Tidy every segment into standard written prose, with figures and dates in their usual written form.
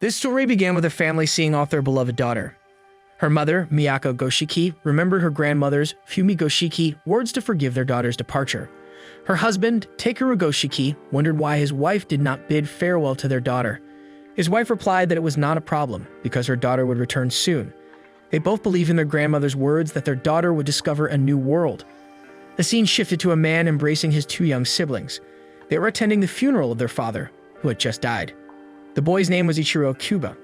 This story began with a family seeing off their beloved daughter. Her mother, Miyako Goshiki, remembered her grandmother's, Fumi Goshiki, words to forgive their daughter's departure. Her husband, Takeru Goshiki, wondered why his wife did not bid farewell to their daughter. His wife replied that it was not a problem, because her daughter would return soon. They both believed in their grandmother's words that their daughter would discover a new world. The scene shifted to a man embracing his two young siblings. They were attending the funeral of their father, who had just died. The boy's name was Ichiro Kuga,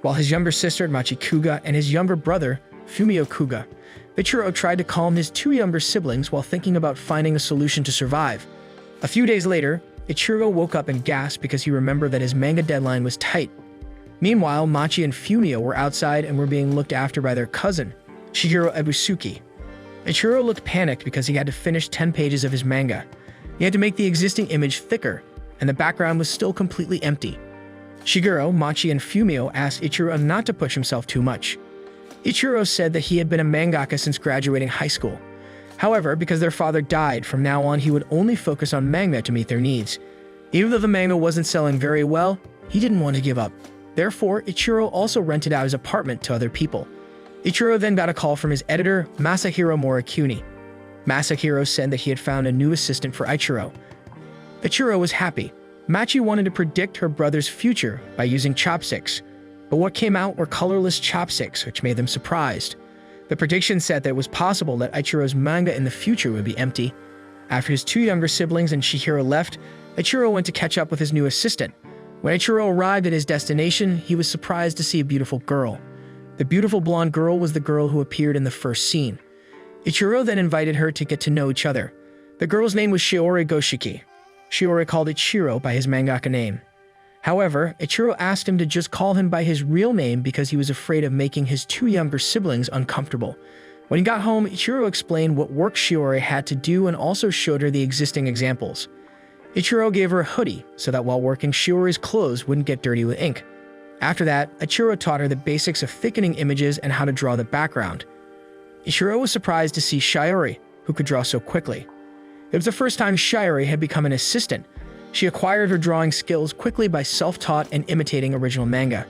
while his younger sister, Machi Kuga, and his younger brother, Fumio Kuga. Ichiro tried to calm his two younger siblings while thinking about finding a solution to survive. A few days later, Ichiro woke up and gasped because he remembered that his manga deadline was tight. Meanwhile, Machi and Fumio were outside and were being looked after by their cousin, Shigeru Ebusuki. Ichiro looked panicked because he had to finish 10 pages of his manga. He had to make the existing image thicker, and the background was still completely empty. Shigeru, Machi, and Fumio asked Ichiro not to push himself too much. Ichiro said that he had been a mangaka since graduating high school. However, because their father died, from now on he would only focus on manga to meet their needs. Even though the manga wasn't selling very well, he didn't want to give up. Therefore, Ichiro also rented out his apartment to other people. Ichiro then got a call from his editor, Masahiro Morakuni. Masahiro said that he had found a new assistant for Ichiro. Ichiro was happy. Machi wanted to predict her brother's future by using chopsticks, but what came out were colorless chopsticks, which made them surprised. The prediction said that it was possible that Ichiro's manga in the future would be empty. After his two younger siblings and Chihiro left, Ichiro went to catch up with his new assistant. When Ichiro arrived at his destination, he was surprised to see a beautiful girl. The beautiful blonde girl was the girl who appeared in the first scene. Ichiro then invited her to get to know each other. The girl's name was Shiori Goshiki. Shiori called Ichiro by his mangaka name. However, Ichiro asked him to just call him by his real name because he was afraid of making his two younger siblings uncomfortable. When he got home, Ichiro explained what work Shiori had to do and also showed her the existing examples. Ichiro gave her a hoodie so that while working, Shiori's clothes wouldn't get dirty with ink. After that, Ichiro taught her the basics of thickening images and how to draw the background. Ichiro was surprised to see Shiori, who could draw so quickly. It was the first time Shiori had become an assistant. She acquired her drawing skills quickly by self-taught and imitating original manga.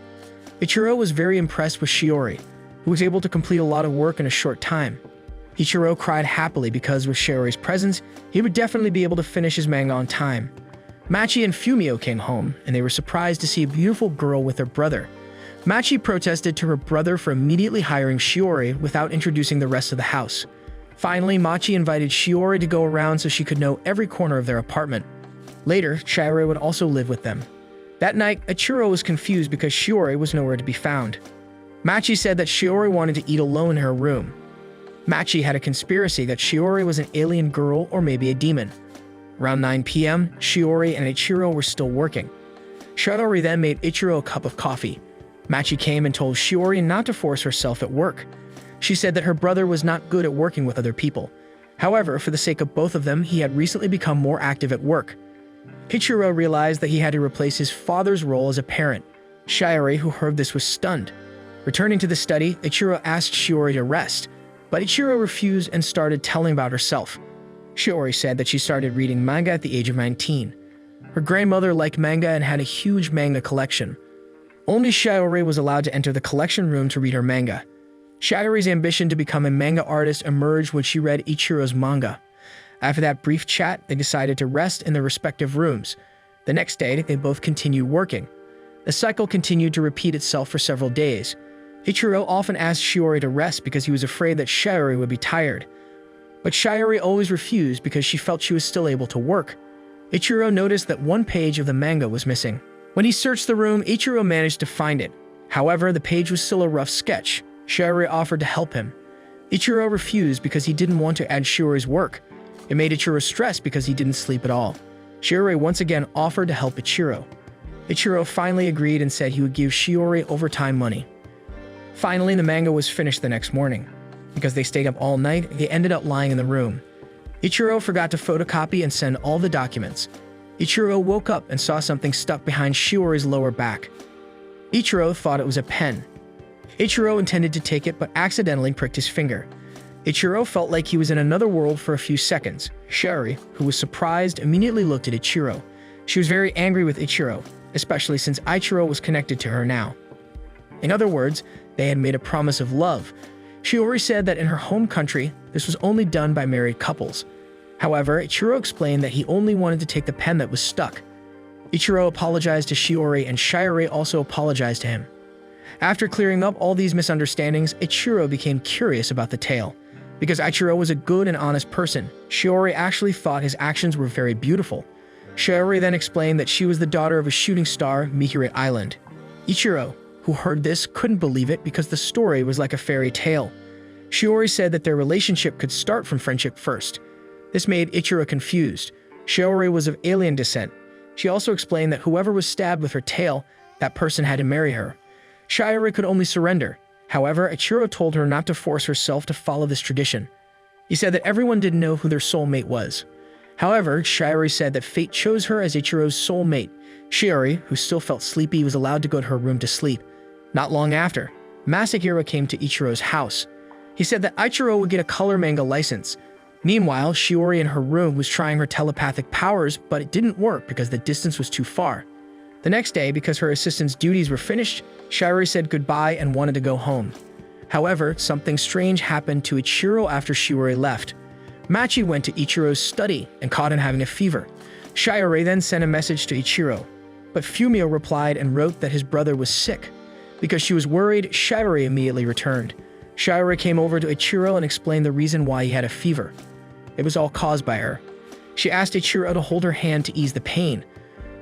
Ichiro was very impressed with Shiori, who was able to complete a lot of work in a short time. Ichiro cried happily because with Shiori's presence, he would definitely be able to finish his manga on time. Machi and Fumio came home, and they were surprised to see a beautiful girl with her brother. Machi protested to her brother for immediately hiring Shiori without introducing the rest of the house. Finally, Machi invited Shiori to go around so she could know every corner of their apartment. Later, Shiori would also live with them. That night, Ichiro was confused because Shiori was nowhere to be found. Machi said that Shiori wanted to eat alone in her room. Machi had a conspiracy that Shiori was an alien girl or maybe a demon. Around 9 p.m., Shiori and Ichiro were still working. Shiori then made Ichiro a cup of coffee. Machi came and told Shiori not to force herself at work. She said that her brother was not good at working with other people. However, for the sake of both of them, he had recently become more active at work. Ichiro realized that he had to replace his father's role as a parent. Shiori, who heard this, was stunned. Returning to the study, Ichiro asked Shiori to rest, but Ichiro refused and started telling about herself. Shiori said that she started reading manga at the age of 19. Her grandmother liked manga and had a huge manga collection. Only Shiori was allowed to enter the collection room to read her manga. Shiori's ambition to become a manga artist emerged when she read Ichiro's manga. After that brief chat, they decided to rest in their respective rooms. The next day, they both continued working. The cycle continued to repeat itself for several days. Ichiro often asked Shiori to rest because he was afraid that Shiori would be tired. But Shiori always refused because she felt she was still able to work. Ichiro noticed that one page of the manga was missing. When he searched the room, Ichiro managed to find it. However, the page was still a rough sketch. Shiori offered to help him. Ichiro refused because he didn't want to add Shiori's work. It made Ichiro stressed because he didn't sleep at all. Shiori once again offered to help Ichiro. Ichiro finally agreed and said he would give Shiori overtime money. Finally, the manga was finished the next morning. Because they stayed up all night, they ended up lying in the room. Ichiro forgot to photocopy and send all the documents. Ichiro woke up and saw something stuck behind Shiori's lower back. Ichiro thought it was a pen. Ichiro intended to take it but accidentally pricked his finger. Ichiro felt like he was in another world for a few seconds. Shiori, who was surprised, immediately looked at Ichiro. She was very angry with Ichiro, especially since Ichiro was connected to her now. In other words, they had made a promise of love. Shiori said that in her home country, this was only done by married couples. However, Ichiro explained that he only wanted to take the pen that was stuck. Ichiro apologized to Shiori and Shiori also apologized to him. After clearing up all these misunderstandings, Ichiro became curious about the tale. Because Ichiro was a good and honest person, Shiori actually thought his actions were very beautiful. Shiori then explained that she was the daughter of a shooting star, Mikirite Island. Ichiro, who heard this, couldn't believe it because the story was like a fairy tale. Shiori said that their relationship could start from friendship first. This made Ichiro confused. Shiori was of alien descent. She also explained that whoever was stabbed with her tail, that person had to marry her. Shiori could only surrender. However, Ichiro told her not to force herself to follow this tradition. He said that everyone didn't know who their soulmate was. However, Shiori said that fate chose her as Ichiro's soulmate. Shiori, who still felt sleepy, was allowed to go to her room to sleep. Not long after, Masahiro came to Ichiro's house. He said that Ichiro would get a color manga license. Meanwhile, Shiori in her room was trying her telepathic powers, but it didn't work because the distance was too far. The next day, because her assistant's duties were finished, Shiori said goodbye and wanted to go home. However, something strange happened to Ichiro after Shiori left. Machi went to Ichiro's study and caught him having a fever. Shiori then sent a message to Ichiro, but Fumio replied and wrote that his brother was sick. Because she was worried, Shiori immediately returned. Shiori came over to Ichiro and explained the reason why he had a fever. It was all caused by her. She asked Ichiro to hold her hand to ease the pain.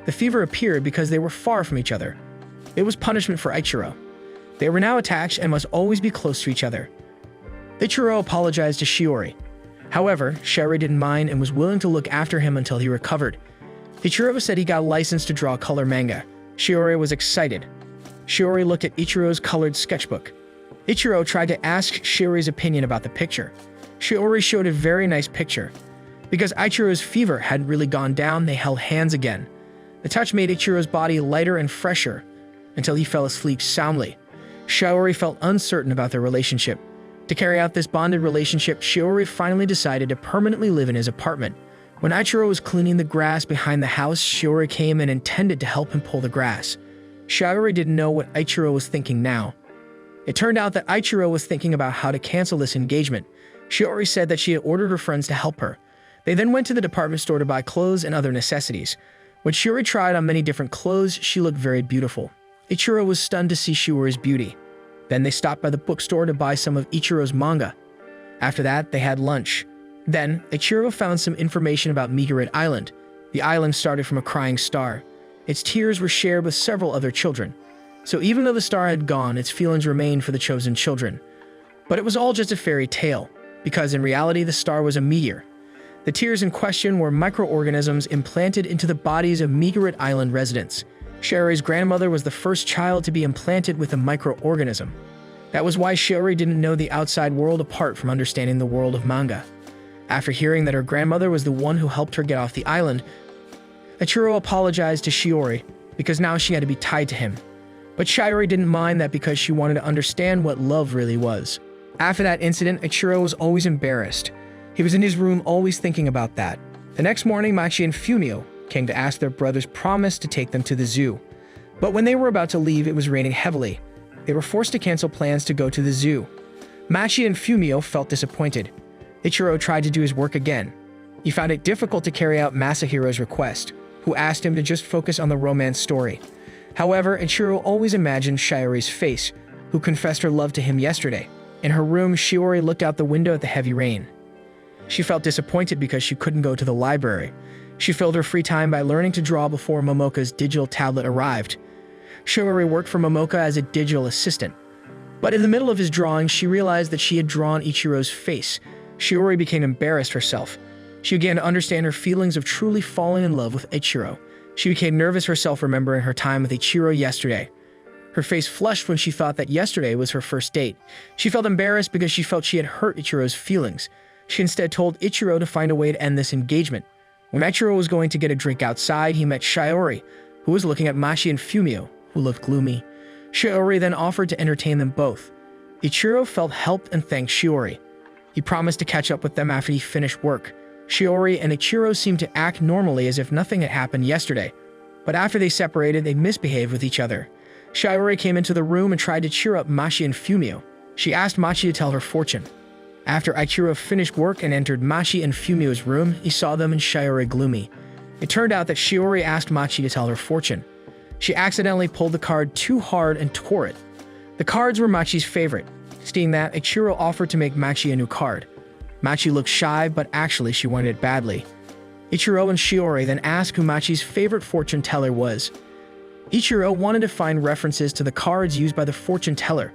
The fever appeared because they were far from each other. It was punishment for Ichiro. They were now attached and must always be close to each other. Ichiro apologized to Shiori. However, Shiori didn't mind and was willing to look after him until he recovered. Ichiro said he got a license to draw color manga. Shiori was excited. Shiori looked at Ichiro's colored sketchbook. Ichiro tried to ask Shiori's opinion about the picture. Shiori showed a very nice picture. Because Ichiro's fever hadn't really gone down, they held hands again. The touch made Ichiro's body lighter and fresher until he fell asleep soundly. Shiori felt uncertain about their relationship. To carry out this bonded relationship, Shiori finally decided to permanently live in his apartment. When Ichiro was cleaning the grass behind the house, Shiori came and intended to help him pull the grass. Shiori didn't know what Ichiro was thinking now. It turned out that Ichiro was thinking about how to cancel this engagement. Shiori said that she had ordered her friends to help her. They then went to the department store to buy clothes and other necessities. When Shiori tried on many different clothes, she looked very beautiful. Ichiro was stunned to see Shiori's beauty. Then they stopped by the bookstore to buy some of Ichiro's manga. After that, they had lunch. Then, Ichiro found some information about Mikirite Island. The island started from a crying star. Its tears were shared with several other children. So even though the star had gone, its feelings remained for the chosen children. But it was all just a fairy tale, because in reality the star was a meteor. The tears in question were microorganisms implanted into the bodies of Mikirite Island residents. Shiori's grandmother was the first child to be implanted with a microorganism. That was why Shiori didn't know the outside world apart from understanding the world of manga. After hearing that her grandmother was the one who helped her get off the island, Ichiro apologized to Shiori because now she had to be tied to him. But Shiori didn't mind that because she wanted to understand what love really was. After that incident, Ichiro was always embarrassed. He was in his room always thinking about that. The next morning, Machi and Fumio came to ask their brother's promise to take them to the zoo. But when they were about to leave, it was raining heavily. They were forced to cancel plans to go to the zoo. Machi and Fumio felt disappointed. Ichiro tried to do his work again. He found it difficult to carry out Masahiro's request, who asked him to just focus on the romance story. However, Ichiro always imagined Shiori's face, who confessed her love to him yesterday. In her room, Shiori looked out the window at the heavy rain. She felt disappointed because she couldn't go to the library. She filled her free time by learning to draw before Momoka's digital tablet arrived. Shiori worked for Momoka as a digital assistant. But in the middle of his drawing, she realized that she had drawn Ichiro's face. Shiori became embarrassed herself. She began to understand her feelings of truly falling in love with Ichiro. She became nervous herself remembering her time with Ichiro yesterday. Her face flushed when she thought that yesterday was her first date. She felt embarrassed because she felt she had hurt Ichiro's feelings. She instead told Ichiro to find a way to end this engagement. When Ichiro was going to get a drink outside, he met Shiori, who was looking at Machi and Fumio, who looked gloomy. Shiori then offered to entertain them both. Ichiro felt helped and thanked Shiori. He promised to catch up with them after he finished work. Shiori and Ichiro seemed to act normally as if nothing had happened yesterday. But after they separated, they misbehaved with each other. Shiori came into the room and tried to cheer up Machi and Fumio. She asked Machi to tell her fortune. After Ichiro finished work and entered Machi and Fumio's room, he saw them and Shiori gloomy. It turned out that Shiori asked Machi to tell her fortune. She accidentally pulled the card too hard and tore it. The cards were Machi's favorite. Seeing that, Ichiro offered to make Machi a new card. Machi looked shy, but actually she wanted it badly. Ichiro and Shiori then asked who Machi's favorite fortune teller was. Ichiro wanted to find references to the cards used by the fortune teller.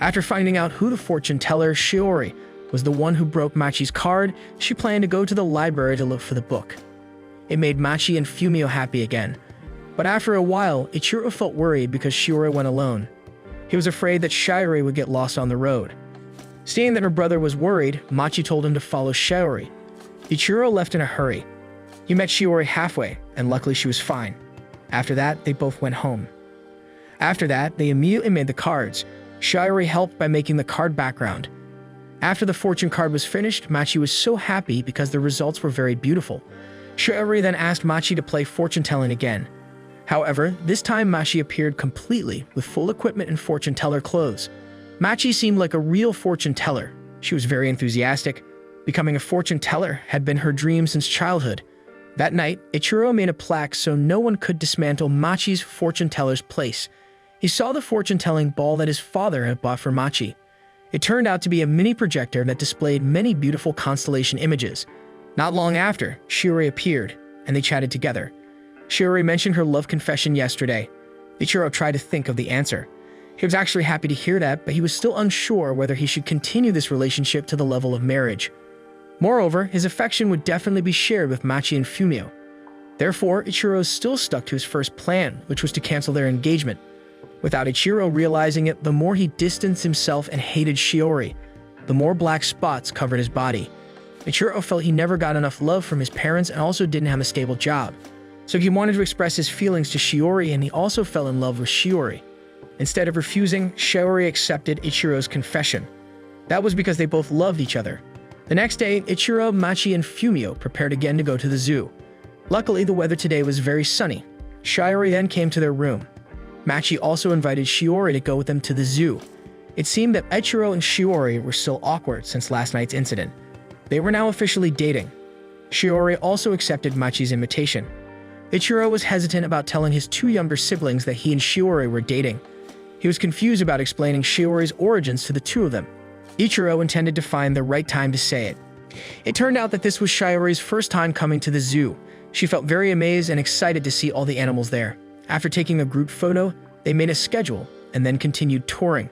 After finding out who the fortune teller, Shiori, was the one who broke Machi's card, she planned to go to the library to look for the book. It made Machi and Fumio happy again. But after a while, Ichiro felt worried because Shiori went alone. He was afraid that Shiori would get lost on the road. Seeing that her brother was worried, Machi told him to follow Shiori. Ichiro left in a hurry. He met Shiori halfway, and luckily she was fine. After that, they both went home. After that, they immediately made the cards. Shiori helped by making the card background. After the fortune card was finished, Machi was so happy because the results were very beautiful. Shiori then asked Machi to play fortune-telling again. However, this time Machi appeared completely with full equipment and fortune-teller clothes. Machi seemed like a real fortune-teller. She was very enthusiastic. Becoming a fortune-teller had been her dream since childhood. That night, Ichiro made a plaque so no one could dismantle Machi's fortune-teller's place. He saw the fortune-telling ball that his father had bought for Machi. It turned out to be a mini projector that displayed many beautiful constellation images. Not long after, Shiori appeared, and they chatted together. Shiori mentioned her love confession yesterday. Ichiro tried to think of the answer. He was actually happy to hear that, but he was still unsure whether he should continue this relationship to the level of marriage. Moreover, his affection would definitely be shared with Machi and Fumio. Therefore, Ichiro still stuck to his first plan, which was to cancel their engagement. Without Ichiro realizing it, the more he distanced himself and hated Shiori, the more black spots covered his body. Ichiro felt he never got enough love from his parents and also didn't have a stable job. So he wanted to express his feelings to Shiori, and he also fell in love with Shiori. Instead of refusing, Shiori accepted Ichiro's confession. That was because they both loved each other. The next day, Ichiro, Machi, and Fumio prepared again to go to the zoo. Luckily, the weather today was very sunny. Shiori then came to their room. Machi also invited Shiori to go with them to the zoo. It seemed that Ichiro and Shiori were still awkward since last night's incident. They were now officially dating. Shiori also accepted Machi's invitation. Ichiro was hesitant about telling his two younger siblings that he and Shiori were dating. He was confused about explaining Shiori's origins to the two of them. Ichiro intended to find the right time to say it. It turned out that this was Shiori's first time coming to the zoo. She felt very amazed and excited to see all the animals there. After taking a group photo, they made a schedule and then continued touring.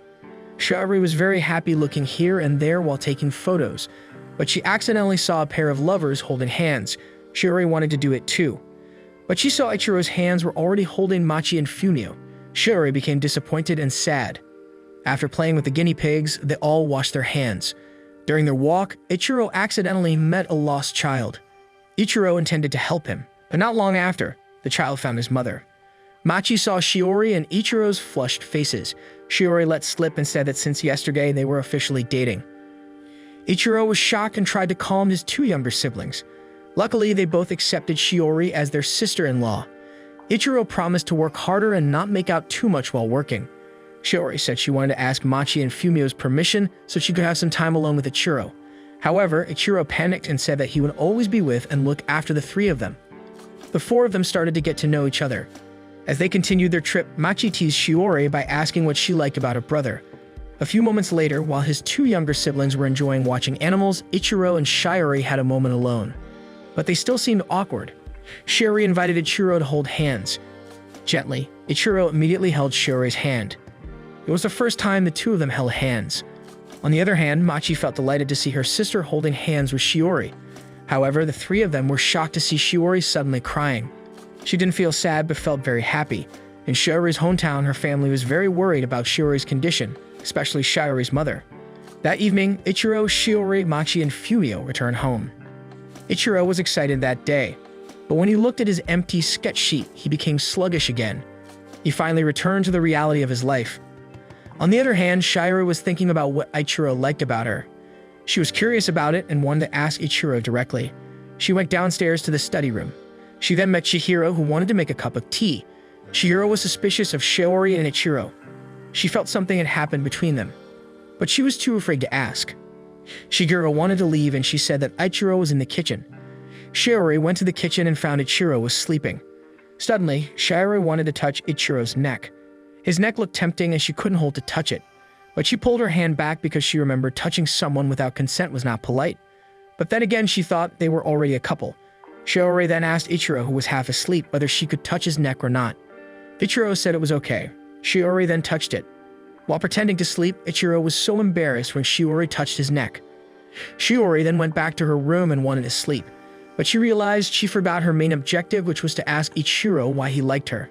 Shiori was very happy looking here and there while taking photos, but she accidentally saw a pair of lovers holding hands. Shiori wanted to do it too. But she saw Ichiro's hands were already holding Machi and Fumio. Shiori became disappointed and sad. After playing with the guinea pigs, they all washed their hands. During their walk, Ichiro accidentally met a lost child. Ichiro intended to help him, but not long after, the child found his mother. Machi saw Shiori and Ichiro's flushed faces. Shiori let slip and said that since yesterday they were officially dating. Ichiro was shocked and tried to calm his two younger siblings. Luckily, they both accepted Shiori as their sister-in-law. Ichiro promised to work harder and not make out too much while working. Shiori said she wanted to ask Machi and Fumio's permission so she could have some time alone with Ichiro. However, Ichiro panicked and said that he would always be with and look after the three of them. The four of them started to get to know each other. As they continued their trip, Machi teased Shiori by asking what she liked about her brother. A few moments later, while his two younger siblings were enjoying watching animals, Ichiro and Shiori had a moment alone. But they still seemed awkward. Shiori invited Ichiro to hold hands. Gently, Ichiro immediately held Shiori's hand. It was the first time the two of them held hands. On the other hand, Machi felt delighted to see her sister holding hands with Shiori. However, the three of them were shocked to see Shiori suddenly crying. She didn't feel sad but felt very happy. In Shiori's hometown, her family was very worried about Shiori's condition, especially Shiori's mother. That evening, Ichiro, Shiori, Machi, and Fumio returned home. Ichiro was excited that day, but when he looked at his empty sketch sheet, he became sluggish again. He finally returned to the reality of his life. On the other hand, Shiori was thinking about what Ichiro liked about her. She was curious about it and wanted to ask Ichiro directly. She went downstairs to the study room. She then met Chihiro, who wanted to make a cup of tea. Chihiro was suspicious of Shiori and Ichiro. She felt something had happened between them, but she was too afraid to ask. Shigeru wanted to leave, and she said that Ichiro was in the kitchen. Shiori went to the kitchen and found Ichiro was sleeping. Suddenly, Shiori wanted to touch Ichiro's neck. His neck looked tempting and she couldn't hold to touch it, but she pulled her hand back because she remembered touching someone without consent was not polite. But then again, she thought they were already a couple. Shiori then asked Ichiro, who was half asleep, whether she could touch his neck or not. Ichiro said it was okay. Shiori then touched it. While pretending to sleep, Ichiro was so embarrassed when Shiori touched his neck. Shiori then went back to her room and wanted to sleep, but she realized she forgot her main objective, which was to ask Ichiro why he liked her.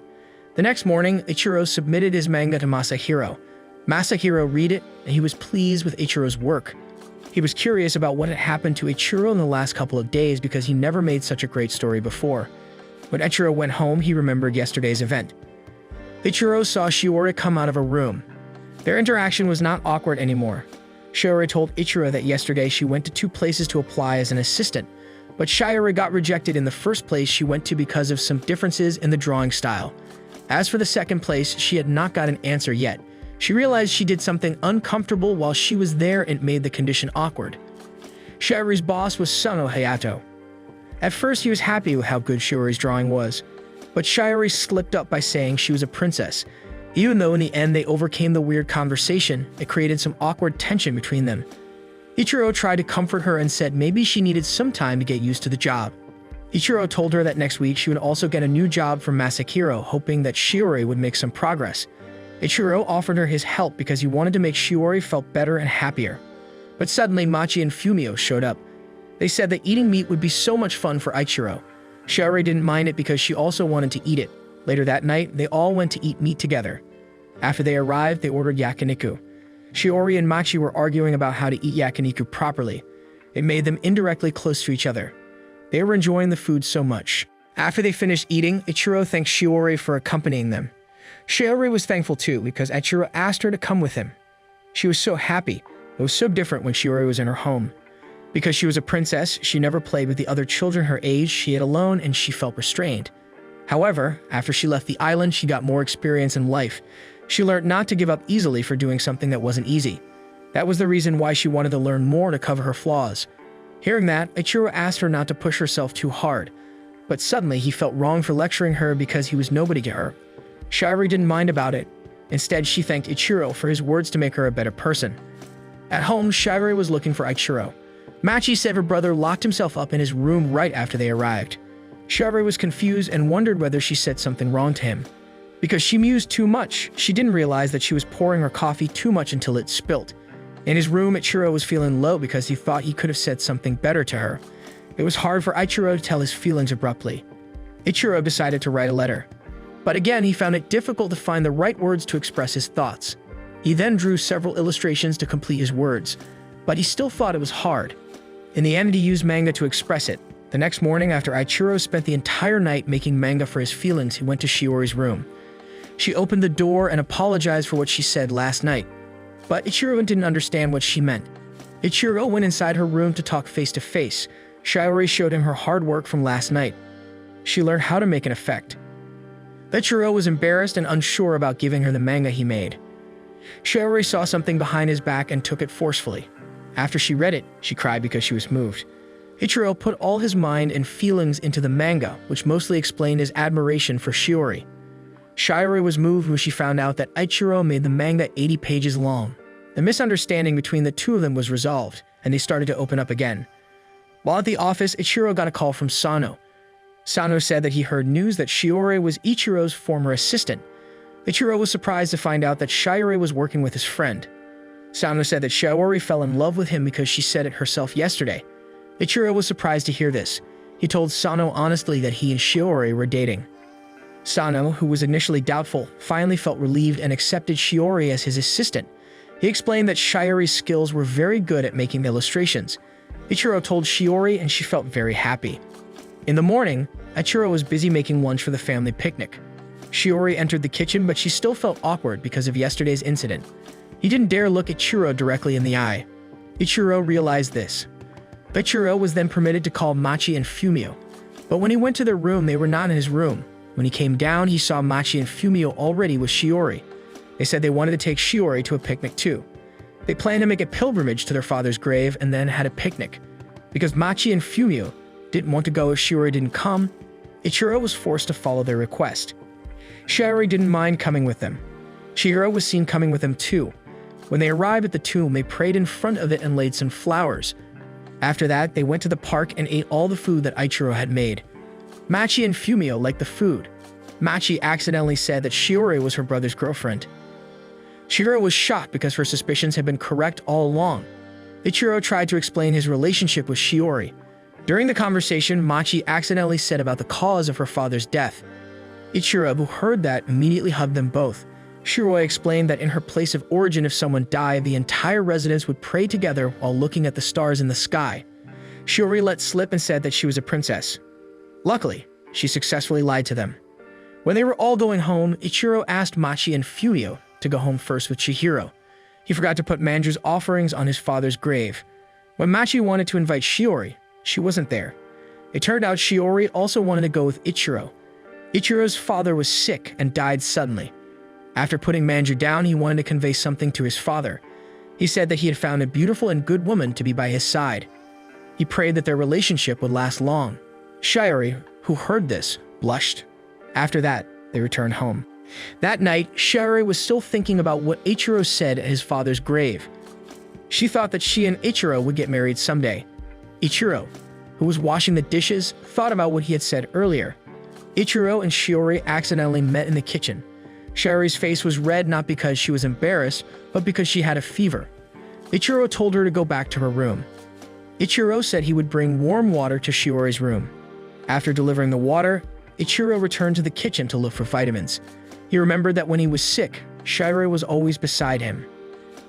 The next morning, Ichiro submitted his manga to Masahiro. Masahiro read it, and he was pleased with Ichiro's work. He was curious about what had happened to Ichiro in the last couple of days because he never made such a great story before. When Ichiro went home, he remembered yesterday's event. Ichiro saw Shiori come out of a room. Their interaction was not awkward anymore. Shiori told Ichiro that yesterday she went to 2 places to apply as an assistant, but Shiori got rejected in the first place she went to because of some differences in the drawing style. As for the second place, she had not got an answer yet. She realized she did something uncomfortable while she was there and made the condition awkward. Shiori's boss was Sano Hayato. At first, he was happy with how good Shiori's drawing was, but Shiori slipped up by saying she was a princess. Even though in the end they overcame the weird conversation, it created some awkward tension between them. Ichiro tried to comfort her and said maybe she needed some time to get used to the job. Ichiro told her that next week she would also get a new job from Masahiro, hoping that Shiori would make some progress. Ichiro offered her his help because he wanted to make Shiori felt better and happier. But suddenly Machi and Fumio showed up. They said that eating meat would be so much fun for Ichiro. Shiori didn't mind it because she also wanted to eat it. Later that night, they all went to eat meat together. After they arrived, they ordered yakiniku. Shiori and Machi were arguing about how to eat yakiniku properly. It made them indirectly close to each other. They were enjoying the food so much. After they finished eating, Ichiro thanked Shiori for accompanying them. Shiori was thankful too because Ichiro asked her to come with him. She was so happy. It was so different when Shiori was in her home. Because she was a princess, she never played with the other children her age, she ate alone, and she felt restrained. However, after she left the island, she got more experience in life. She learned not to give up easily for doing something that wasn't easy. That was the reason why she wanted to learn more to cover her flaws. Hearing that, Ichiro asked her not to push herself too hard. But suddenly, he felt wrong for lecturing her because he was nobody to her. Shiori didn't mind about it. Instead, she thanked Ichiro for his words to make her a better person. At home, Shiori was looking for Ichiro. Machi said her brother locked himself up in his room right after they arrived. Shiori was confused and wondered whether she said something wrong to him. Because she mused too much, she didn't realize that she was pouring her coffee too much until it spilt. In his room, Ichiro was feeling low because he thought he could have said something better to her. It was hard for Ichiro to tell his feelings abruptly. Ichiro decided to write a letter. But again, he found it difficult to find the right words to express his thoughts. He then drew several illustrations to complete his words, but he still thought it was hard. In the end, he used manga to express it. The next morning, after Ichiro spent the entire night making manga for his feelings, he went to Shiori's room. She opened the door and apologized for what she said last night. But Ichiro didn't understand what she meant. Ichiro went inside her room to talk face to face. Shiori showed him her hard work from last night. She learned how to make an effect. Ichiro was embarrassed and unsure about giving her the manga he made. Shiori saw something behind his back and took it forcefully. After she read it, she cried because she was moved. Ichiro put all his mind and feelings into the manga, which mostly explained his admiration for Shiori. Shiori was moved when she found out that Ichiro made the manga 80 pages long. The misunderstanding between the two of them was resolved, and they started to open up again. While at the office, Ichiro got a call from Sano. Sano said that he heard news that Shiori was Ichiro's former assistant. Ichiro was surprised to find out that Shiori was working with his friend. Sano said that Shiori fell in love with him because she said it herself yesterday. Ichiro was surprised to hear this. He told Sano honestly that he and Shiori were dating. Sano, who was initially doubtful, finally felt relieved and accepted Shiori as his assistant. He explained that Shiori's skills were very good at making the illustrations. Ichiro told Shiori and she felt very happy. In the morning, Ichiro was busy making lunch for the family picnic. Shiori entered the kitchen, but she still felt awkward because of yesterday's incident. He didn't dare look Ichiro directly in the eye. Ichiro realized this. Ichiro was then permitted to call Machi and Fumio. But when he went to their room, they were not in his room. When he came down, he saw Machi and Fumio already with Shiori. They said they wanted to take Shiori to a picnic too. They planned to make a pilgrimage to their father's grave and then had a picnic. Because Machi and Fumio didn't want to go if Shiori didn't come, Ichiro was forced to follow their request. Shiori didn't mind coming with them. Chihiro was seen coming with them too. When they arrived at the tomb, they prayed in front of it and laid some flowers. After that, they went to the park and ate all the food that Ichiro had made. Machi and Fumio liked the food. Machi accidentally said that Shiori was her brother's girlfriend. Chihiro was shocked because her suspicions had been correct all along. Ichiro tried to explain his relationship with Shiori. During the conversation, Machi accidentally said about the cause of her father's death. Ichiro, who heard that, immediately hugged them both. Shiori explained that in her place of origin, if someone died, the entire residence would pray together while looking at the stars in the sky. Shiori let slip and said that she was a princess. Luckily, she successfully lied to them. When they were all going home, Ichiro asked Machi and Fumio to go home first with Chihiro. He forgot to put Manju's offerings on his father's grave. When Machi wanted to invite Shiori, she wasn't there. It turned out Shiori also wanted to go with Ichiro. Ichiro's father was sick and died suddenly. After putting Manju down, he wanted to convey something to his father. He said that he had found a beautiful and good woman to be by his side. He prayed that their relationship would last long. Shiori, who heard this, blushed. After that, they returned home. That night, Shiori was still thinking about what Ichiro said at his father's grave. She thought that she and Ichiro would get married someday. Ichiro, who was washing the dishes, thought about what he had said earlier. Ichiro and Shiori accidentally met in the kitchen. Shiori's face was red not because she was embarrassed, but because she had a fever. Ichiro told her to go back to her room. Ichiro said he would bring warm water to Shiori's room. After delivering the water, Ichiro returned to the kitchen to look for vitamins. He remembered that when he was sick, Shiori was always beside him.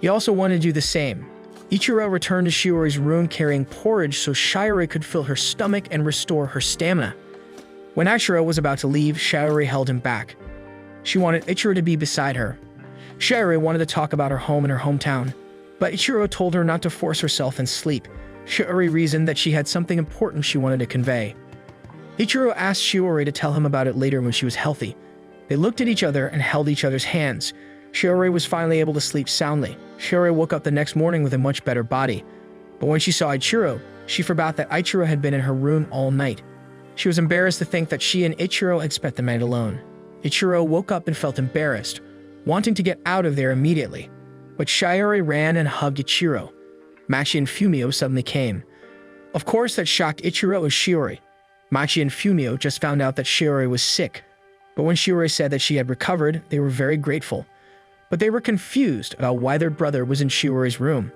He also wanted to do the same. Ichiro returned to Shiori's room carrying porridge so Shiori could fill her stomach and restore her stamina. When Ichiro was about to leave, Shiori held him back. She wanted Ichiro to be beside her. Shiori wanted to talk about her home in her hometown, but Ichiro told her not to force herself and sleep. Shiori reasoned that she had something important she wanted to convey. Ichiro asked Shiori to tell him about it later when she was healthy. They looked at each other and held each other's hands. Shiori was finally able to sleep soundly. Shiori woke up the next morning with a much better body. But when she saw Ichiro, she forgot that Ichiro had been in her room all night. She was embarrassed to think that she and Ichiro had spent the night alone. Ichiro woke up and felt embarrassed, wanting to get out of there immediately. But Shiori ran and hugged Ichiro. Machi and Fumio suddenly came. Of course, that shocked Ichiro and Shiori. Machi and Fumio just found out that Shiori was sick. But when Shiori said that she had recovered, they were very grateful. But they were confused about why their brother was in Shiori's room.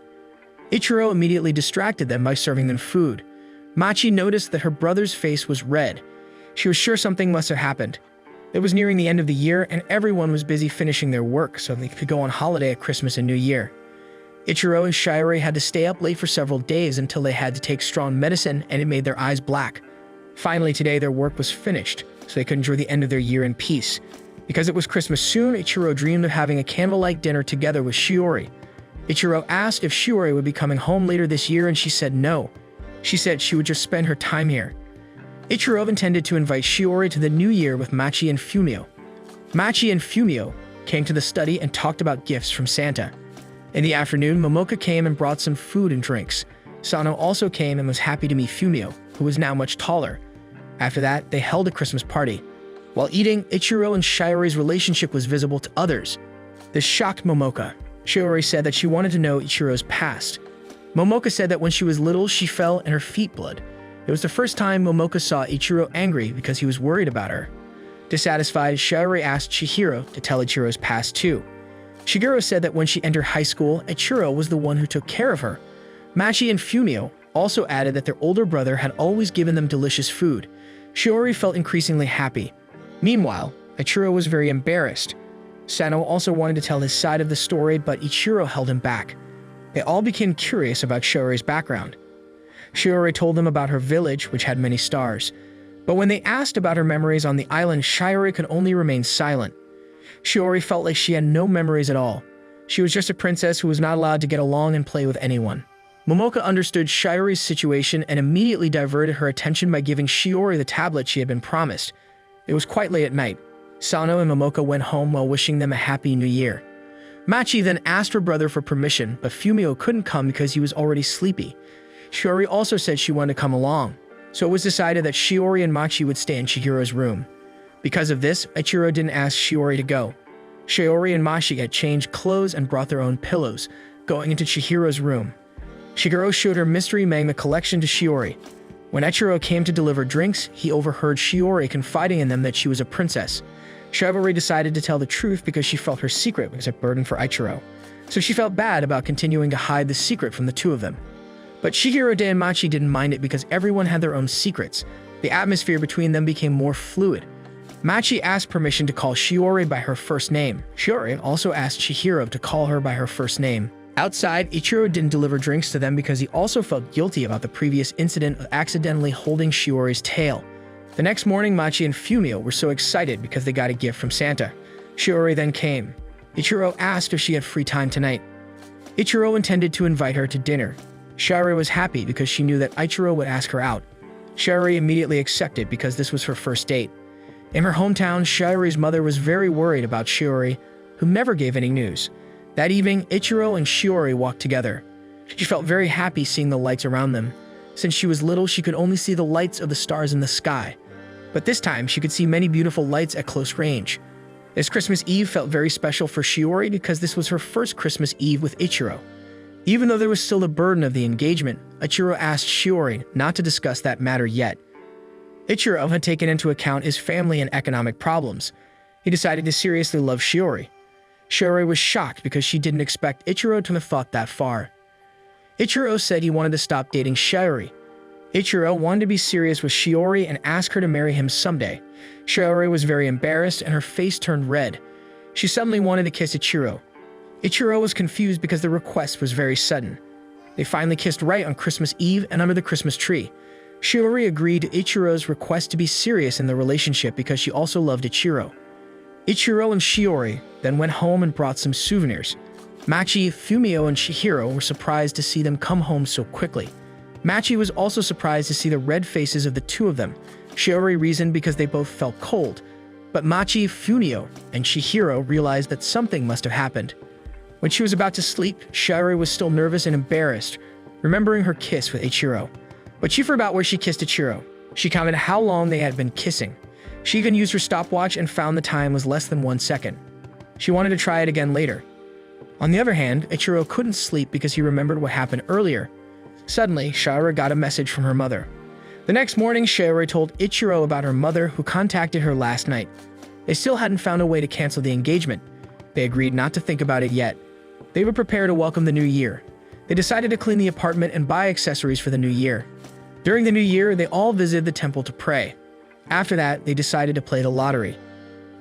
Ichiro immediately distracted them by serving them food. Machi noticed that her brother's face was red. She was sure something must have happened. It was nearing the end of the year, and everyone was busy finishing their work so they could go on holiday at Christmas and New Year. Ichiro and Shiori had to stay up late for several days until they had to take strong medicine and it made their eyes black. Finally, today their work was finished, so they could enjoy the end of their year in peace. Because it was Christmas soon, Ichiro dreamed of having a candlelight dinner together with Shiori. Ichiro asked if Shiori would be coming home later this year, and she said no. She said she would just spend her time here. Ichiro intended to invite Shiori to the new year with Machi and Fumio. Machi and Fumio came to the study and talked about gifts from Santa. In the afternoon, Momoka came and brought some food and drinks. Sano also came and was happy to meet Fumio, who was now much taller. After that, they held a Christmas party. While eating, Ichiro and Shiori's relationship was visible to others. This shocked Momoka. Shiori said that she wanted to know Ichiro's past. Momoka said that when she was little, she fell and her feet bled. It was the first time Momoka saw Ichiro angry because he was worried about her. Dissatisfied, Shiori asked Chihiro to tell Ichiro's past too. Shigeru said that when she entered high school, Ichiro was the one who took care of her. Machi and Fumio also added that their older brother had always given them delicious food. Shiori felt increasingly happy. Meanwhile, Ichiro was very embarrassed. Sano also wanted to tell his side of the story, but Ichiro held him back. They all became curious about Shiori's background. Shiori told them about her village, which had many stars. But when they asked about her memories on the island, Shiori could only remain silent. Shiori felt like she had no memories at all. She was just a princess who was not allowed to get along and play with anyone. Momoka understood Shiori's situation and immediately diverted her attention by giving Shiori the tablet she had been promised. It was quite late at night. Sano and Momoka went home while wishing them a happy new year. Machi then asked her brother for permission, but Fumio couldn't come because he was already sleepy. Shiori also said she wanted to come along, so it was decided that Shiori and Machi would stay in Chihiro's room. Because of this, Ichiro didn't ask Shiori to go. Shiori and Machi had changed clothes and brought their own pillows, going into Chihiro's room. Shigeru showed her mystery magma collection to Shiori. When Ichiro came to deliver drinks, he overheard Shiori confiding in them that she was a princess. Shiori decided to tell the truth because she felt her secret was a burden for Ichiro, so she felt bad about continuing to hide the secret from the two of them. But Chihiro and Machi didn't mind it because everyone had their own secrets. The atmosphere between them became more fluid. Machi asked permission to call Shiori by her first name. Shiori also asked Chihiro to call her by her first name. Outside, Ichiro didn't deliver drinks to them because he also felt guilty about the previous incident of accidentally holding Shiori's tail. The next morning, Machi and Fumio were so excited because they got a gift from Santa. Shiori then came. Ichiro asked if she had free time tonight. Ichiro intended to invite her to dinner. Shiori was happy because she knew that Ichiro would ask her out. Shiori immediately accepted because this was her first date. In her hometown, Shiori's mother was very worried about Shiori, who never gave any news. That evening, Ichiro and Shiori walked together. She felt very happy seeing the lights around them. Since she was little, she could only see the lights of the stars in the sky. But this time, she could see many beautiful lights at close range. This Christmas Eve felt very special for Shiori because this was her first Christmas Eve with Ichiro. Even though there was still the burden of the engagement, Ichiro asked Shiori not to discuss that matter yet. Ichiro had taken into account his family and economic problems. He decided to seriously love Shiori. Shiori was shocked because she didn't expect Ichiro to have thought that far. Ichiro said he wanted to stop dating Shiori. Ichiro wanted to be serious with Shiori and ask her to marry him someday. Shiori was very embarrassed and her face turned red. She suddenly wanted to kiss Ichiro. Ichiro was confused because the request was very sudden. They finally kissed right on Christmas Eve and under the Christmas tree. Shiori agreed to Ichiro's request to be serious in the relationship because she also loved Ichiro. Ichiro and Shiori then went home and brought some souvenirs. Machi, Fumio, and Chihiro were surprised to see them come home so quickly. Machi was also surprised to see the red faces of the two of them. Shiori reasoned because they both felt cold, but Machi, Fumio, and Chihiro realized that something must have happened. When she was about to sleep, Shiori was still nervous and embarrassed, remembering her kiss with Ichiro. But she forgot where she kissed Ichiro. She counted how long they had been kissing. She even used her stopwatch and found the time was less than 1 second. She wanted to try it again later. On the other hand, Ichiro couldn't sleep because he remembered what happened earlier. Suddenly, Shiori got a message from her mother. The next morning, Shiori told Ichiro about her mother who contacted her last night. They still hadn't found a way to cancel the engagement. They agreed not to think about it yet. They would prepare to welcome the new year. They decided to clean the apartment and buy accessories for the new year. During the new year, they all visited the temple to pray. After that, they decided to play the lottery.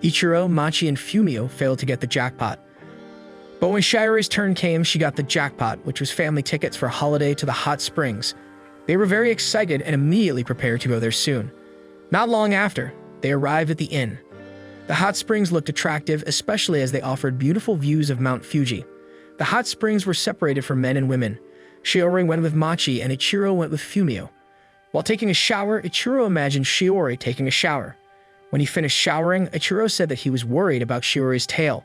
Ichiro, Machi, and Fumio failed to get the jackpot. But when Shiori's turn came, she got the jackpot, which was family tickets for a holiday to the hot springs. They were very excited and immediately prepared to go there soon. Not long after, they arrived at the inn. The hot springs looked attractive, especially as they offered beautiful views of Mount Fuji. The hot springs were separated for men and women. Shiori went with Machi and Ichiro went with Fumio. While taking a shower, Ichiro imagined Shiori taking a shower. When he finished showering, Ichiro said that he was worried about Shiori's tail.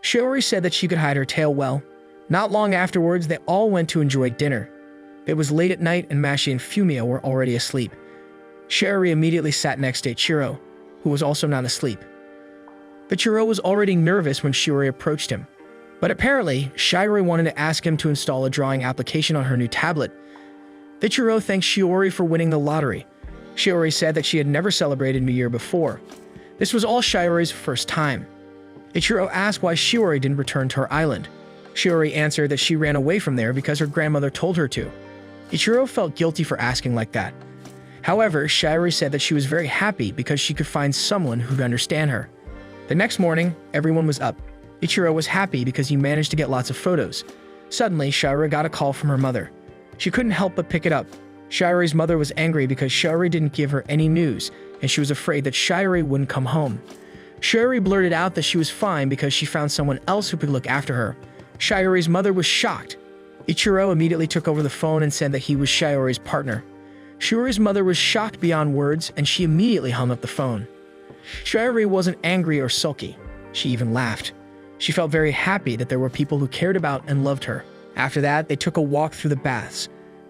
Shiori said that she could hide her tail well. Not long afterwards, they all went to enjoy dinner. It was late at night and Machi and Fumio were already asleep. Shiori immediately sat next to Ichiro, who was also not asleep. Ichiro was already nervous when Shiori approached him. But apparently, Shiori wanted to ask him to install a drawing application on her new tablet. Ichiro thanked Shiori for winning the lottery. Shiori said that she had never celebrated New Year before. This was all Shiori's first time. Ichiro asked why Shiori didn't return to her island. Shiori answered that she ran away from there because her grandmother told her to. Ichiro felt guilty for asking like that. However, Shiori said that she was very happy because she could find someone who'd understand her. The next morning, everyone was up. Ichiro was happy because he managed to get lots of photos. Suddenly, Shiori got a call from her mother. She couldn't help but pick it up. Shiori's mother was angry because Shiori didn't give her any news, and she was afraid that Shiori wouldn't come home. Shiori blurted out that she was fine because she found someone else who could look after her. Shiori's mother was shocked. Ichiro immediately took over the phone and said that he was Shiori's partner. Shiori's mother was shocked beyond words, and she immediately hung up the phone. Shiori wasn't angry or sulky. She even laughed. She felt very happy that there were people who cared about and loved her. After that, they took a walk through the baths.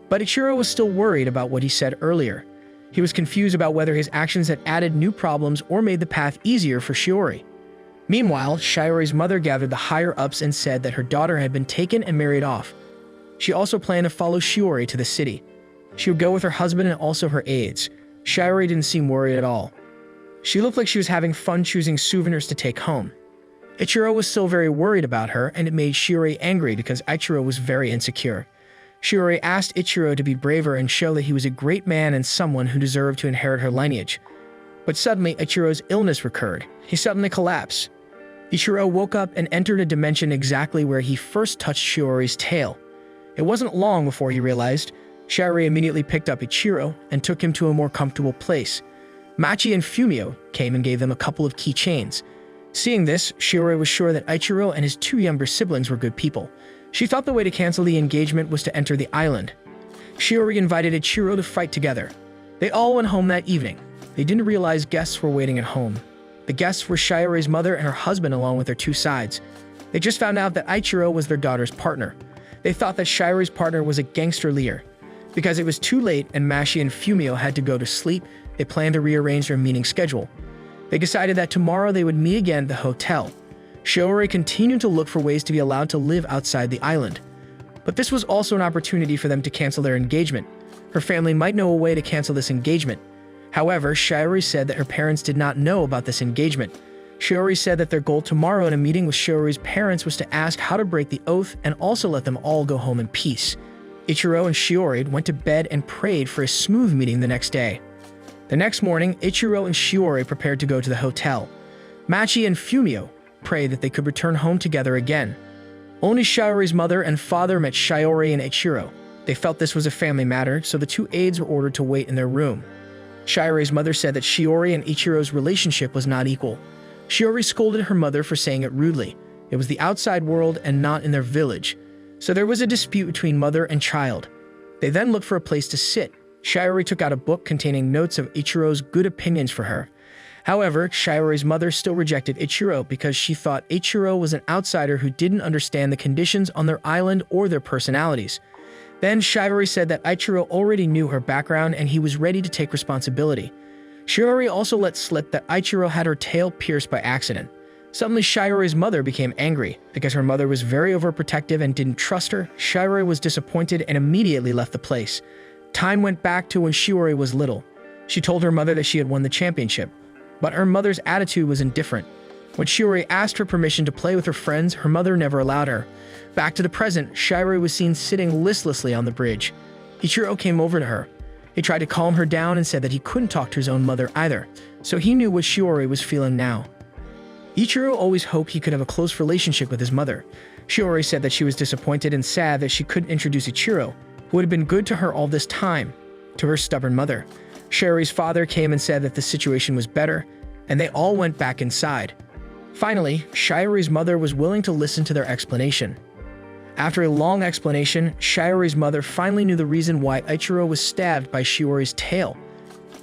But Ichiro was still worried about what he said earlier. He was confused about whether his actions had added new problems or made the path easier for Shiori. Meanwhile, Shiori's mother gathered the higher-ups and said that her daughter had been taken and married off. She also planned to follow Shiori to the city. She would go with her husband and also her aides. Shiori didn't seem worried at all. She looked like she was having fun choosing souvenirs to take home. Ichiro was still very worried about her, and it made Shiori angry because Ichiro was very insecure. Shiori asked Ichiro to be braver and show that he was a great man and someone who deserved to inherit her lineage. But suddenly, Ichiro's illness recurred. He suddenly collapsed. Ichiro woke up and entered a dimension exactly where he first touched Shiori's tail. It wasn't long before he realized. Shiori immediately picked up Ichiro and took him to a more comfortable place. Machi and Fumio came and gave them a couple of keychains. Seeing this, Shiori was sure that Ichiro and his two younger siblings were good people. She thought the way to cancel the engagement was to enter the island. Shiori invited Ichiro to fight together. They all went home that evening. They didn't realize guests were waiting at home. The guests were Shiori's mother and her husband along with their two sides. They just found out that Ichiro was their daughter's partner. They thought that Shiori's partner was a gangster leader. Because it was too late and Machi and Fumio had to go to sleep, they planned to rearrange their meeting schedule. They decided that tomorrow they would meet again at the hotel. Shiori continued to look for ways to be allowed to live outside the island. But this was also an opportunity for them to cancel their engagement. Her family might know a way to cancel this engagement. However, Shiori said that her parents did not know about this engagement. Shiori said that their goal tomorrow in a meeting with Shiori's parents was to ask how to break the oath and also let them all go home in peace. Ichiro and Shiori went to bed and prayed for a smooth meeting the next day. The next morning, Ichiro and Shiori prepared to go to the hotel. Machi and Fumio prayed that they could return home together again. Only Shiori's mother and father met Shiori and Ichiro. They felt this was a family matter, so the two aides were ordered to wait in their room. Shiori's mother said that Shiori and Ichiro's relationship was not equal. Shiori scolded her mother for saying it rudely. It was the outside world and not in their village. So there was a dispute between mother and child. They then looked for a place to sit. Shiori took out a book containing notes of Ichiro's good opinions for her. However, Shiori's mother still rejected Ichiro because she thought Ichiro was an outsider who didn't understand the conditions on their island or their personalities. Then Shiori said that Ichiro already knew her background and he was ready to take responsibility. Shiori also let slip that Ichiro had her tail pierced by accident. Suddenly, Shiori's mother became angry. Because her mother was very overprotective and didn't trust her, Shiori was disappointed and immediately left the place. Time went back to when Shiori was little. She told her mother that she had won the championship. But her mother's attitude was indifferent. When Shiori asked for permission to play with her friends, her mother never allowed her. Back to the present, Shiori was seen sitting listlessly on the bridge. Ichiro came over to her. He tried to calm her down and said that he couldn't talk to his own mother either, so he knew what Shiori was feeling now. Ichiro always hoped he could have a close relationship with his mother. Shiori said that she was disappointed and sad that she couldn't introduce Ichiro, who had been good to her all this time, to her stubborn mother. Shiori's father came and said that the situation was better, and they all went back inside. Finally, Shiori's mother was willing to listen to their explanation. After a long explanation, Shiori's mother finally knew the reason why Ichiro was stabbed by Shiori's tail.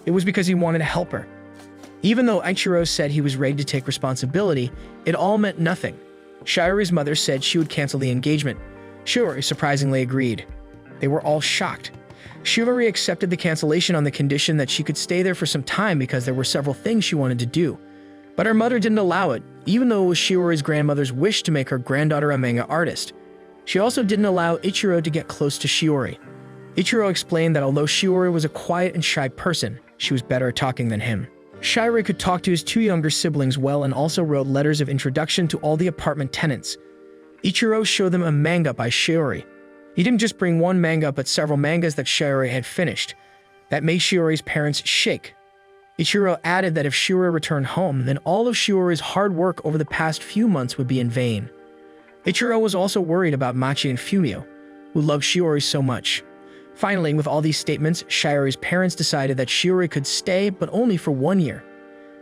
It was because he wanted to help her. Even though Ichiro said he was ready to take responsibility, it all meant nothing. Shiori's mother said she would cancel the engagement. Shiori surprisingly agreed. They were all shocked. Shiori accepted the cancellation on the condition that she could stay there for some time because there were several things she wanted to do. But her mother didn't allow it, even though it was Shiori's grandmother's wish to make her granddaughter a manga artist. She also didn't allow Ichiro to get close to Shiori. Ichiro explained that although Shiori was a quiet and shy person, she was better at talking than him. Shiori could talk to his two younger siblings well and also wrote letters of introduction to all the apartment tenants. Ichiro showed them a manga by Shiori. He didn't just bring one manga but several mangas that Shiori had finished. That made Shiori's parents shake. Ichiro added that if Shiori returned home, then all of Shiori's hard work over the past few months would be in vain. Ichiro was also worried about Machi and Fumio, who loved Shiori so much. Finally, with all these statements, Shiori's parents decided that Shiori could stay, but only for 1 year.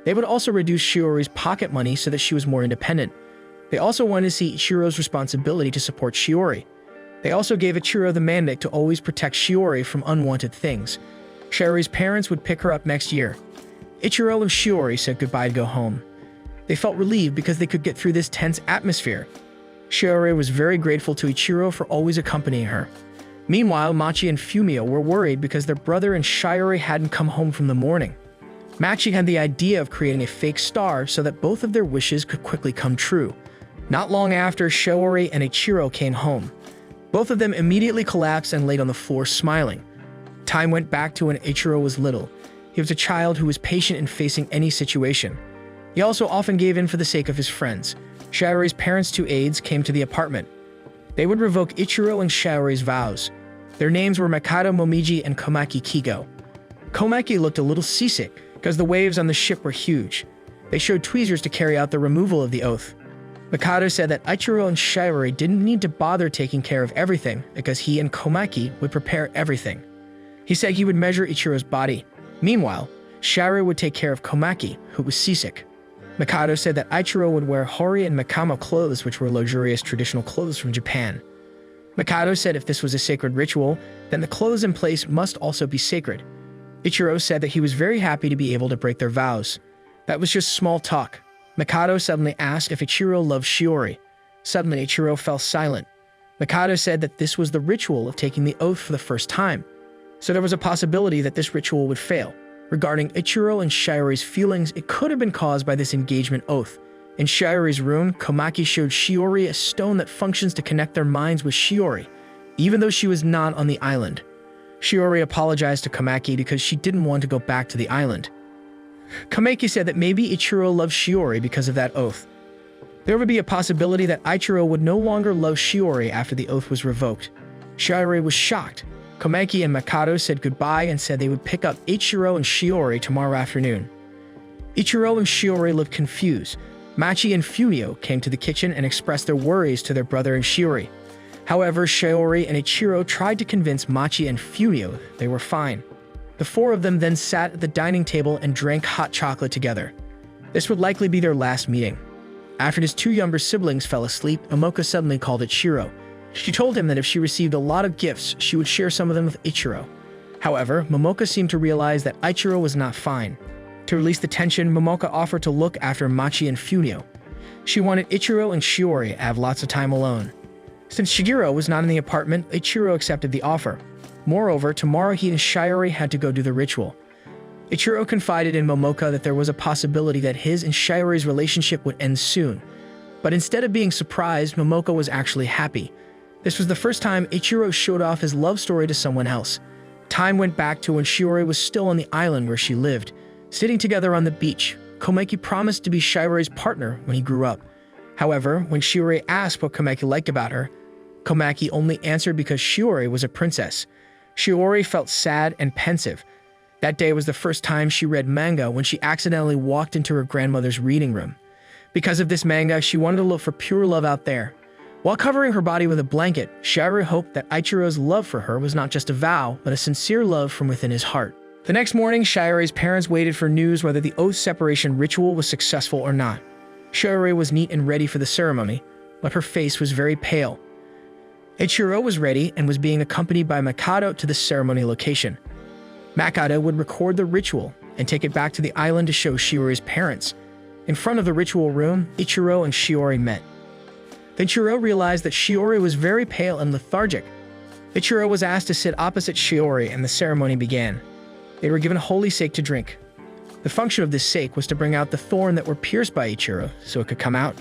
They would also reduce Shiori's pocket money so that she was more independent. They also wanted to see Ichiro's responsibility to support Shiori. They also gave Ichiro the mandate to always protect Shiori from unwanted things. Shiori's parents would pick her up next year. Ichiro and Shiori said goodbye to go home. They felt relieved because they could get through this tense atmosphere. Shiori was very grateful to Ichiro for always accompanying her. Meanwhile, Machi and Fumio were worried because their brother and Shiori hadn't come home from the morning. Machi had the idea of creating a fake star so that both of their wishes could quickly come true. Not long after, Shiori and Ichiro came home. Both of them immediately collapsed and laid on the floor smiling. Time went back to when Ichiro was little. He was a child who was patient in facing any situation. He also often gave in for the sake of his friends. Shiori's parents' two aides came to the apartment. They would revoke Ichiro and Shiori's vows. Their names were Mikado Momiji and Komaki Kigo. Komaki looked a little seasick because the waves on the ship were huge. They showed tweezers to carry out the removal of the oath. Mikado said that Ichiro and Shiori didn't need to bother taking care of everything because he and Komaki would prepare everything. He said he would measure Ichiro's body. Meanwhile, Shiori would take care of Komaki, who was seasick. Mikado said that Ichiro would wear hori and mikamo clothes, which were luxurious traditional clothes from Japan. Mikado said if this was a sacred ritual, then the clothes in place must also be sacred. Ichiro said that he was very happy to be able to break their vows. That was just small talk. Mikado suddenly asked if Ichiro loved Shiori. Suddenly, Ichiro fell silent. Mikado said that this was the ritual of taking the oath for the first time. So there was a possibility that this ritual would fail. Regarding Ichiro and Shiori's feelings, it could have been caused by this engagement oath. In Shiori's room, Komaki showed Shiori a stone that functions to connect their minds with Shiori, even though she was not on the island. Shiori apologized to Komaki because she didn't want to go back to the island. Komaki said that maybe Ichiro loved Shiori because of that oath. There would be a possibility that Ichiro would no longer love Shiori after the oath was revoked. Shiori was shocked. Komaki and Mikado said goodbye and said they would pick up Ichiro and Shiori tomorrow afternoon. Ichiro and Shiori looked confused. Machi and Fumio came to the kitchen and expressed their worries to their brother and Shiori. However, Shiori and Ichiro tried to convince Machi and Fumio they were fine. The four of them then sat at the dining table and drank hot chocolate together. This would likely be their last meeting. After his two younger siblings fell asleep, Momoka suddenly called Ichiro. She told him that if she received a lot of gifts, she would share some of them with Ichiro. However, Momoka seemed to realize that Ichiro was not fine. To release the tension, Momoka offered to look after Machi and Fumio. She wanted Ichiro and Shiori to have lots of time alone. Since Shigeru was not in the apartment, Ichiro accepted the offer. Moreover, tomorrow he and Shiori had to go do the ritual. Ichiro confided in Momoka that there was a possibility that his and Shiori's relationship would end soon. But instead of being surprised, Momoka was actually happy. This was the first time Ichiro showed off his love story to someone else. Time went back to when Shiori was still on the island where she lived. Sitting together on the beach, Komaki promised to be Shiori's partner when he grew up. However, when Shiori asked what Komaki liked about her, Komaki only answered because Shiori was a princess. Shiori felt sad and pensive. That day was the first time she read manga when she accidentally walked into her grandmother's reading room. Because of this manga, she wanted to look for pure love out there. While covering her body with a blanket, Shiori hoped that Ichiro's love for her was not just a vow, but a sincere love from within his heart. The next morning, Shiori's parents waited for news whether the oath separation ritual was successful or not. Shiori was neat and ready for the ceremony, but her face was very pale. Ichiro was ready and was being accompanied by Mikado to the ceremony location. Mikado would record the ritual and take it back to the island to show Shiori's parents. In front of the ritual room, Ichiro and Shiori met. Then Ichiro realized that Shiori was very pale and lethargic. Ichiro was asked to sit opposite Shiori and the ceremony began. They were given holy sake to drink. The function of this sake was to bring out the thorn that were pierced by Ichiro so it could come out.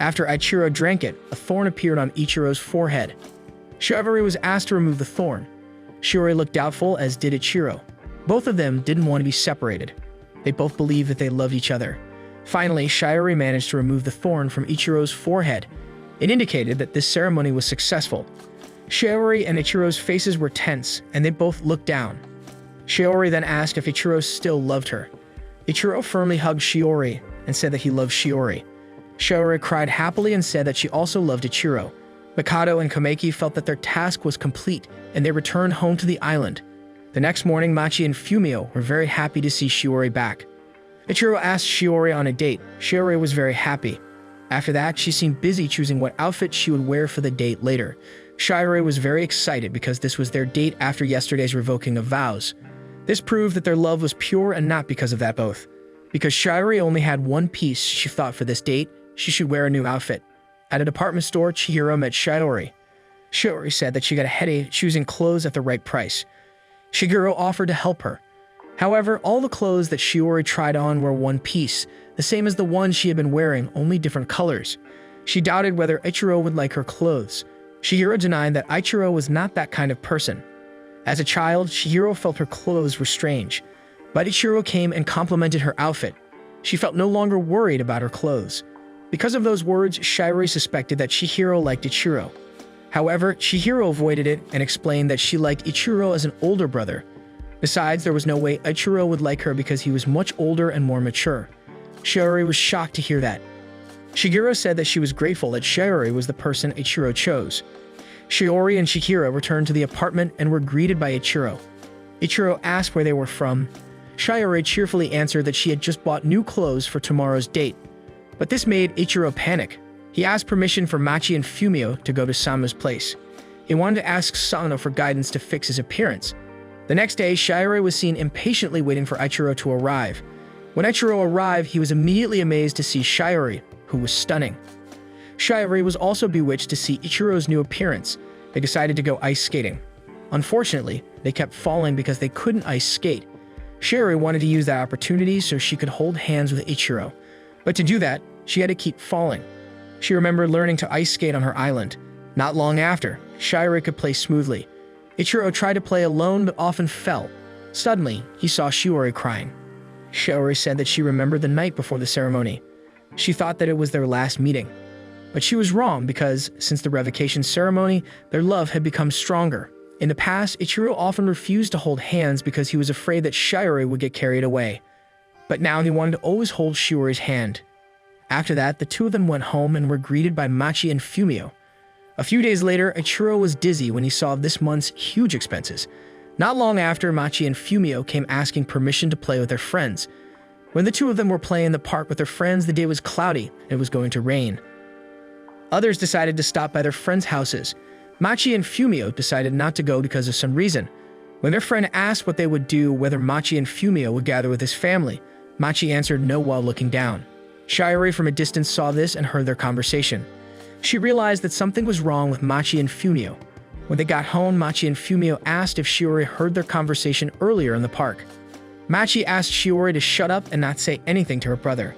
After Ichiro drank it, a thorn appeared on Ichiro's forehead. Shiori was asked to remove the thorn. Shiori looked doubtful, as did Ichiro. Both of them didn't want to be separated. They both believed that they loved each other. Finally, Shiori managed to remove the thorn from Ichiro's forehead. It indicated that this ceremony was successful. Shiori and Ichiro's faces were tense, and they both looked down. Shiori then asked if Ichiro still loved her. Ichiro firmly hugged Shiori and said that he loved Shiori. Shiori cried happily and said that she also loved Ichiro. Mikado and Komaki felt that their task was complete, and they returned home to the island. The next morning, Machi and Fumio were very happy to see Shiori back. Ichiro asked Shiori on a date. Shiori was very happy. After that, she seemed busy choosing what outfit she would wear for the date later. Shiori was very excited because this was their date after yesterday's revoking of vows. This proved that their love was pure and not because of that both. Because Shiori only had one piece, she thought for this date, she should wear a new outfit. At a department store, Chihiro met Shiori. Shiori said that she got a headache choosing clothes at the right price. Shigeru offered to help her. However, all the clothes that Shiori tried on were one piece, the same as the one she had been wearing, only different colors. She doubted whether Ichiro would like her clothes. Shigeru denied that Ichiro was not that kind of person. As a child, Shigeru felt her clothes were strange, but Ichiro came and complimented her outfit. She felt no longer worried about her clothes. Because of those words, Shiori suspected that Chihiro liked Ichiro. However, Chihiro avoided it and explained that she liked Ichiro as an older brother. Besides, there was no way Ichiro would like her because he was much older and more mature. Shiori was shocked to hear that. Shigeru said that she was grateful that Shiori was the person Ichiro chose. Shiori and Chihiro returned to the apartment and were greeted by Ichiro. Ichiro asked where they were from. Shiori cheerfully answered that she had just bought new clothes for tomorrow's date. But this made Ichiro panic. He asked permission for Machi and Fumio to go to Sama's place. He wanted to ask Sano for guidance to fix his appearance. The next day, Shiori was seen impatiently waiting for Ichiro to arrive. When Ichiro arrived, he was immediately amazed to see Shiori, who was stunning. Shiori was also bewitched to see Ichiro's new appearance. They decided to go ice skating. Unfortunately, they kept falling because they couldn't ice skate. Shiori wanted to use that opportunity so she could hold hands with Ichiro. But to do that, she had to keep falling. She remembered learning to ice skate on her island. Not long after, Shiori could play smoothly. Ichiro tried to play alone but often fell. Suddenly, he saw Shiori crying. Shiori said that she remembered the night before the ceremony. She thought that it was their last meeting. But she was wrong because, since the revocation ceremony, their love had become stronger. In the past, Ichiro often refused to hold hands because he was afraid that Shiori would get carried away. But now he wanted to always hold Shiori's hand. After that, the two of them went home and were greeted by Machi and Fumio. A few days later, Ichiro was dizzy when he saw this month's huge expenses. Not long after, Machi and Fumio came asking permission to play with their friends. When the two of them were playing in the park with their friends, the day was cloudy and it was going to rain. Others decided to stop by their friends' houses. Machi and Fumio decided not to go because of some reason. When their friend asked what they would do, whether Machi and Fumio would gather with his family, Machi answered no while looking down. Shiori from a distance saw this and heard their conversation. She realized that something was wrong with Machi and Fumio. When they got home, Machi and Fumio asked if Shiori heard their conversation earlier in the park. Machi asked Shiori to shut up and not say anything to her brother.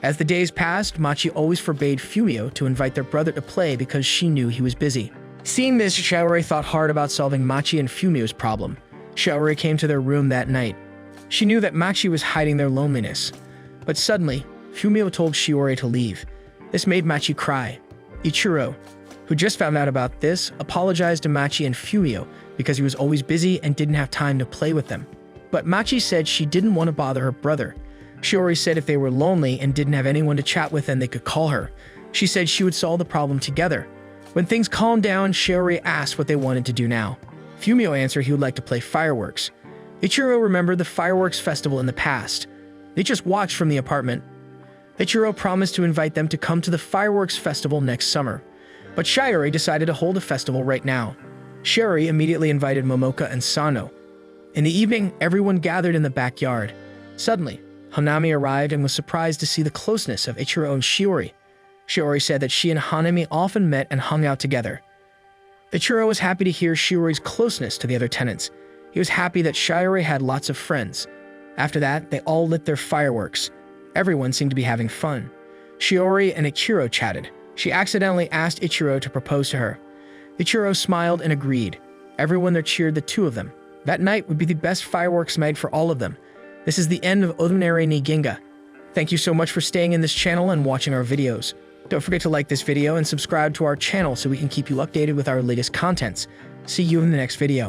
As the days passed, Machi always forbade Fumio to invite their brother to play because she knew he was busy. Seeing this, Shiori thought hard about solving Machi and Fumio's problem. Shiori came to their room that night. She knew that Machi was hiding their loneliness. But suddenly, Fumio told Shiori to leave. This made Machi cry. Ichiro, who just found out about this, apologized to Machi and Fumio because he was always busy and didn't have time to play with them. But Machi said she didn't want to bother her brother. Shiori said if they were lonely and didn't have anyone to chat with, then they could call her. She said she would solve the problem together. When things calmed down, Shiori asked what they wanted to do now. Fumio answered he would like to play fireworks. Ichiro remembered the fireworks festival in the past. They just watched from the apartment. Ichiro promised to invite them to come to the fireworks festival next summer. But Shiori decided to hold a festival right now. Shiori immediately invited Momoka and Sano. In the evening, everyone gathered in the backyard. Suddenly, Hanami arrived and was surprised to see the closeness of Ichiro and Shiori. Shiori said that she and Hanami often met and hung out together. Ichiro was happy to hear Shiori's closeness to the other tenants. He was happy that Shiori had lots of friends. After that, they all lit their fireworks. Everyone seemed to be having fun. Shiori and Ichiro chatted. She accidentally asked Ichiro to propose to her. Ichiro smiled and agreed. Everyone there cheered the two of them. That night would be the best fireworks night for all of them. This is the end of Otonari ni Ginga. Thank you so much for staying in this channel and watching our videos. Don't forget to like this video and subscribe to our channel so we can keep you updated with our latest contents. See you in the next video.